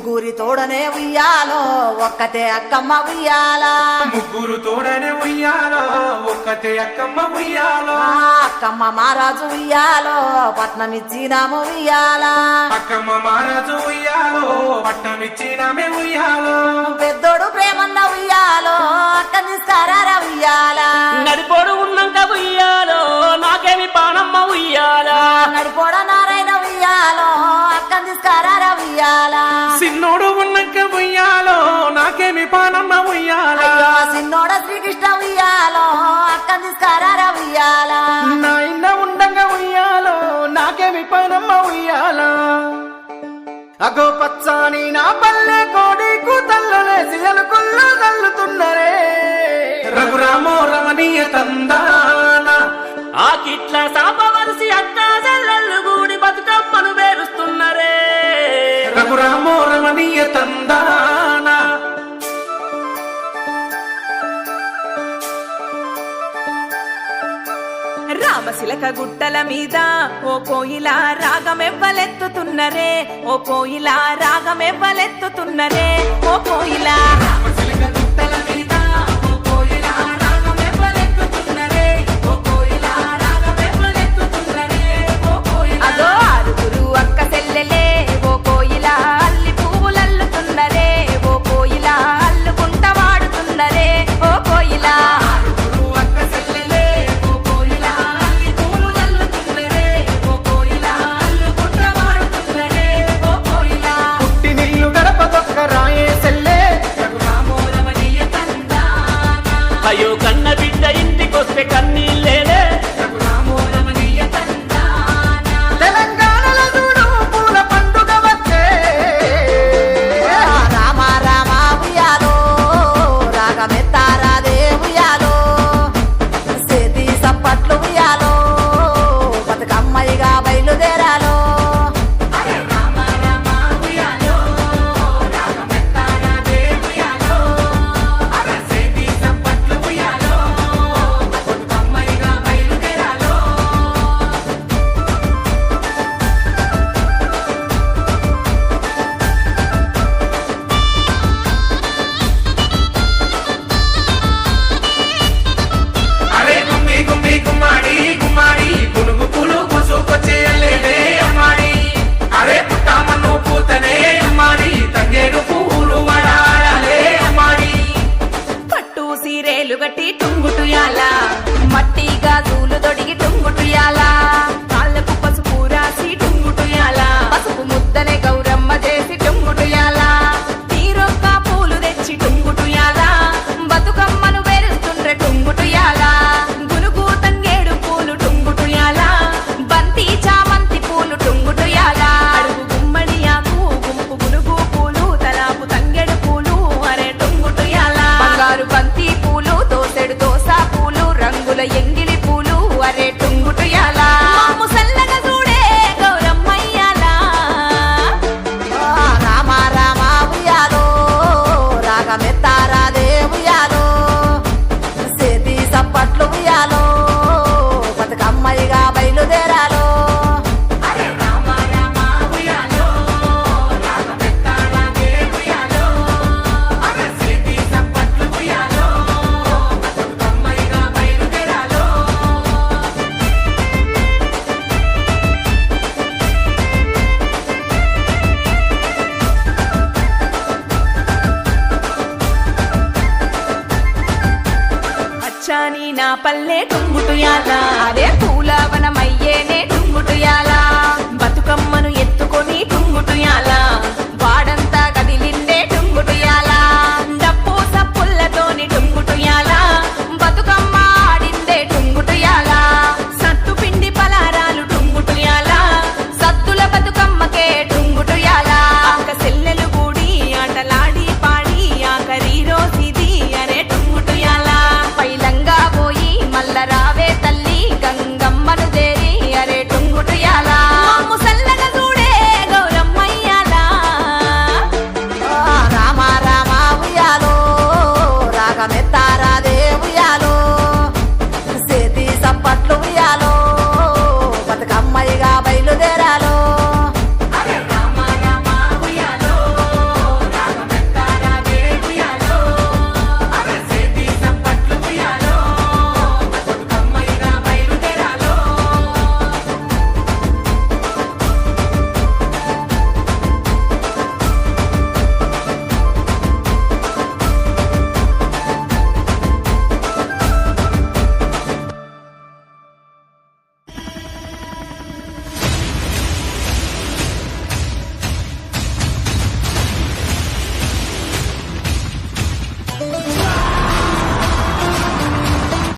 ముగ్గురి తోడనే ఉయ్యాలో ఒక్కతే అక్కమ్మ ఉయ్యాలా ముగ్గురు తోడనే ఉయ్యాలో ఒక్కతే అక్కమ్మ ఉయ్యాలో అక్కమ్మ మహారాజు ఉయ్యాలో పట్నం ఇచ్చినాము ఉయ్యాలా అక్కమ్మ మహారాజు ఉయ్యాలో పట్నం ఇచ్చినామే ఉయ్యాలో పెద్దోడు ప్రేమన్న ఉయ్యాలో అక్కనిస్తారా ఉయ్యాలా నడిపోడు ఉన్నాక ఉయ్యాలో నాకేమి పానమ్మ ఉయ్యాలా నడిపోడ నారాయణ ఉయ్యాలో అక్కనిస్తారా ఉయ్యాలా సిన్నోడు ఉన్నాక ఉయ్యాలో నాకేమి పానమ్మ ఉయ్యాలా సిన్నోడ శ్రీకృష్ణ ఉయ్యాలో అక్కనిస్తారా ఉయ్యాలా నా ఇన్న ఉండంగా ఉయ్యాలో నాకేమి పానమ్మ ఉయ్యాలా అగో పచ్చాని నా పల్లె కోడి కూతల్లలేసి అలుకుల్లో తల్లుతున్నరే రఘురామో రమణీయ తందాన ఆ కిట్ల సాపవలసి అక్క చెల్లెళ్ళు గూడి బతుకమ్మను వేరుస్తున్నరే రఘురామో రమణీయ తందాన రామశిలక గుట్టల మీద ఓ కోయిల రాగమెవ్వలెత్తుతున్నరే ఓ కోయిల రాగమెవ్వలెత్తుతున్నరే ఓ కోయిల అదో ఆరుగురు అక్క చెల్లెలే ఓ కోయిల అల్లి పువ్వులల్లుతున్నరే ఓ కోయిల అల్లుకుంట వాడుతున్నరే ఓ కోయిల పుట్టినిల్లు గడప తొక్క రాయే సెల్లే అయ్యో కన్న బిడ్డ ఇంటికొస్తే కన్నీళ్ళేలే తెలంగాణలో చూడు పూల పండుగ వచ్చే రామ రామ ఉయ్యాలో రాగమెత్తారాదే ఉయ్యాలో సేతి సప్పట్లు ఉయ్యాలో బతుకమ్మయ్యగా బయలుదేరాలో అరే గుమ్మి గుమ్మి గుమ్మాడి గుమ్మాడి గునుగు పూలు పూసుకొచ్చేయలేదే అమ్మాడి అరే పుట్టామన్ను పూతనే అమ్మాడి తంగేడు పువ్వులు వడాలే అమ్మాడి పట్టు సీరేలు గట్టి టుంగుటుయాల మట్టి గాజులు తొడిగి టుంగుటుయాల కాళ్ళకు పసుపు రాసి టుంగుటుయాల పసుపు ముద్దనే గౌరమ్మ చేసి టుంగుటుయాల తీరొక్క పూలు తెచ్చి టుంగుటుయాల బతుకమ్మను వేరుస్తుండ్రె టుంగుటుయాల గునుగు తంగేడు పూలు టుంగుటుయాల బంతి చామంతి పూలు టుంగుటుయాల అడుగు గుమ్మడి ఆకు గుంపు గునుగు పూలు తలాపు తంగెడు పూలు అరే టుంగుటుయాల బంగారు బంతి పూలు దోసెడు దోస పూలు రంగుల ఎంగిలి పూలు అరే టుంగుటుయాల ముసల్లగా చూడే గౌరమ్మయ్యాల రామ రామ ఉయ్యాలో రాగమెత్తారాదే ఉయ్యాలో సేతి సప్పట్లు ఉయ్యాలో బతుకమ్మయ్యగా బయలుదేరాలో అచ్చాని నా పల్లె టుంగుటుయాల అదే పూలవన